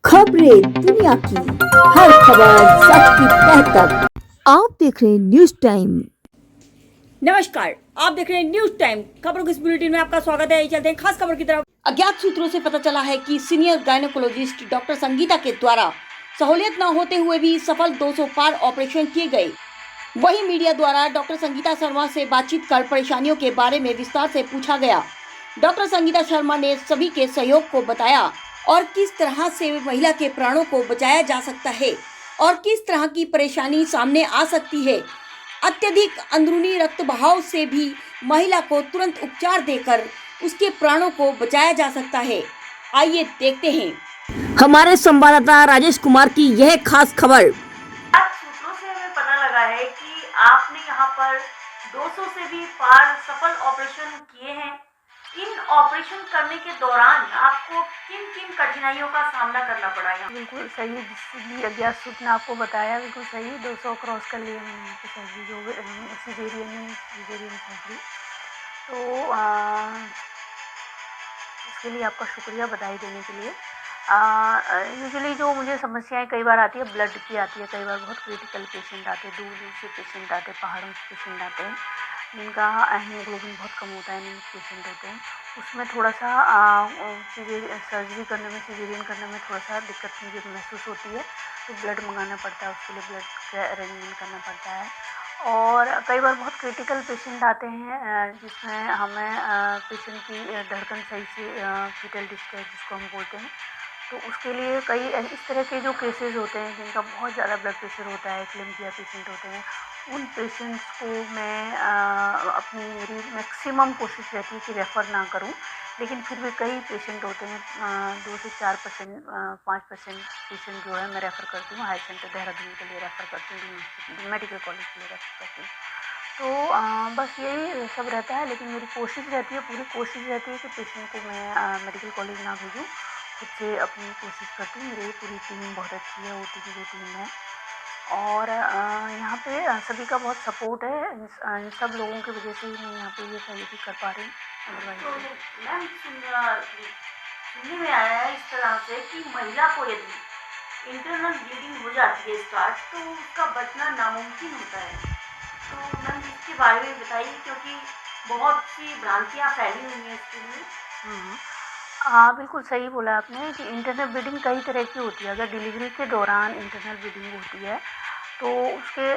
खबरें दुनिया की, हर खबर सच की तह तक। आप देख रहे हैं न्यूज टाइम। नमस्कार, आप देख रहे हैं न्यूज टाइम। खबरों के इस बुलेटिन में आपका स्वागत है। चलते हैं खास खबर की तरफ। अज्ञात सूत्रों से पता चला है कि सीनियर गायनेकोलॉजिस्ट डॉक्टर संगीता के द्वारा सहूलियत न होते हुए भी सफल 200 पार ऑपरेशन किए गए। वहीं मीडिया द्वारा डॉक्टर संगीता शर्मा से बातचीत कर परेशानियों के बारे में विस्तार से पूछा गया। डॉक्टर संगीता शर्मा ने सभी के सहयोग को बताया और किस तरह से महिला के प्राणों को बचाया जा सकता है और किस तरह की परेशानी सामने आ सकती है। अत्यधिक अंदरूनी रक्त बहाव से भी महिला को तुरंत उपचार देकर उसके प्राणों को बचाया जा सकता है। आइए देखते हैं हमारे संवाददाता राजेश कुमार की यह खास खबर। सूत्रों से हमें पता लगा है कि आपने यहाँ पर 200 से भी पार सफल ऑपरेशन किए हैं। इन ऑपरेशन करने के दौरान आपको किन किन कठिनाइयों का सामना करना पड़ा? यहाँ बिल्कुल सही, जिस अज्ञात सूत्र ने आपको बताया बिल्कुल सही। 200 क्रॉस कर लिया मैंने यहाँ पे सर्जरी, जो सिजेरियन सर्जरी। तो इसके लिए आपका शुक्रिया, बधाई देने के लिए। यूजुअली जो मुझे समस्याएं कई बार आती है ब्लड की आती है, कई बार बहुत क्रिटिकल पेशेंट आते हैं, दूर दूर से पेशेंट आते हैं, पहाड़ों से पेशेंट आते हैं जिनका हीमोग्लोबिन बहुत कम होता है, एनीमिक पेशेंट होते हैं। उसमें थोड़ा सा सर्जरी करने में, सिजेरियन करने में थोड़ा सा दिक्कत मुझे महसूस होती है। तो ब्लड मंगाना पड़ता है, उसके लिए ब्लड का अरेंजमेंट करना पड़ता है। और कई बार बहुत क्रिटिकल पेशेंट आते हैं जिसमें हमें पेशेंट की धड़कन सही से फीटल डिस्चार्ज जिसको हम बोलते हैं, तो उसके लिए कई इस तरह के जो केसेस होते हैं जिनका बहुत ज़्यादा ब्लड प्रेशर होता है, क्लैम्पिया पेशेंट होते हैं, उन पेशेंट्स को मैं मेरी मैक्सिमम कोशिश रहती है कि रेफ़र ना करूं। लेकिन फिर भी कई पेशेंट होते हैं, 2 से 4%, 5% पेशेंट जो है मैं रेफ़र करती हूँ हाई सेंटर देहरादून के लिए, रेफ़र करती हूँ मेडिकल कॉलेज के लिए रेफ़र करती हूँ। तो बस यही सब रहता है। लेकिन मेरी कोशिश रहती है, पूरी कोशिश रहती है कि पेशेंट को मैं मेडिकल कॉलेज ना भेजूँ। खुद से अपनी कोशिश करती हूँ। मेरी पूरी टीम बहुत अच्छी है, ओटी की जो टीम है। और यहाँ पे सभी का बहुत सपोर्ट है। इन सब लोगों की वजह से ही मैं यहाँ पे ये सर्जरी कर पा रही हूँ। तो मैम सुनने में आया है इस तरह से कि महिला को यदि इंटरनल ब्लीडिंग हो जाती है स्टार्ट, तो उसका बचना नामुमकिन होता है। तो मैम इसके बारे में बताइए, क्योंकि बहुत सी भ्रांतियाँ फैली हुई हैं इसके लिए। बिल्कुल सही बोला आपने कि इंटरनल ब्लीडिंग कई तरह की होती है। अगर डिलीवरी के दौरान इंटरनल ब्लीडिंग होती है तो उसके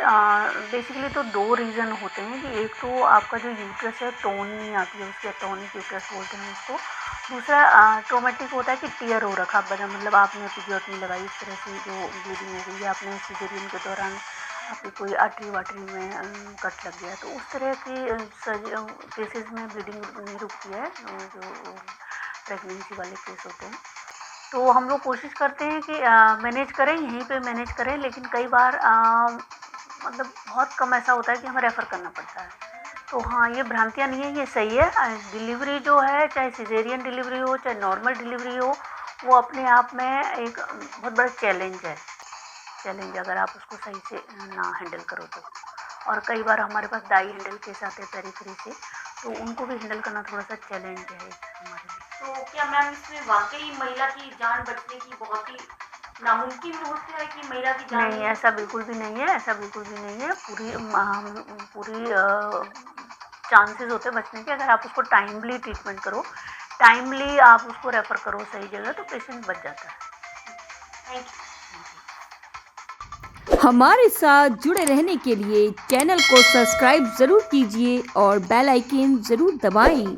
बेसिकली तो 2 रीज़न होते हैं कि एक तो आपका जो यूट्रस है टोन नहीं आती है, उसके टोनिक यूट्रस बोलते हैं उसको। दूसरा ट्रोमेटिक होता है कि टीयर हो रखा, मतलब आपने एपिड्योटमी लगाई, इस तरह से जो ब्लीडिंग हो गई, आपने सिजेरियन के दौरान आपकी कोई आर्टरी वाटरी में कट लग गया, तो उस तरह की केसेस में ब्लीडिंग नहीं रुकती है, जो प्रेगनेंसी वाले केस होते हैं। तो हम लोग कोशिश करते हैं कि मैनेज करें, यहीं पे मैनेज करें। लेकिन कई बार मतलब बहुत कम ऐसा होता है कि हमें रेफ़र करना पड़ता है। तो हाँ, ये भ्रांतियाँ नहीं है, ये सही है। डिलीवरी जो है, चाहे सिजेरियन डिलीवरी हो चाहे नॉर्मल डिलीवरी हो, वो अपने आप में एक बहुत बड़ा चैलेंज है। अगर आप उसको सही से ना हैंडल करो तो। और कई बार हमारे पास डाई हैंडल केस आते हैं पेरिफेरी से, तो उनको भी हैंडल करना थोड़ा सा चैलेंज है हमारे लिए। तो क्या मैम इसमें वाकई महिला की जान बचने की बहुत ही नामुमकिन होता है कि महिला की जान? नहीं, ऐसा बिल्कुल भी नहीं है। पूरी चांसेस होते हैं बचने के, अगर आप उसको टाइमली ट्रीटमेंट करो, टाइमली आप उसको रेफ़र करो सही जगह, तो पेशेंट बच जाता है। Thank you. हमारे साथ जुड़े रहने के लिए चैनल को सब्सक्राइब जरूर कीजिए और बेल आइकन जरूर दबाएं।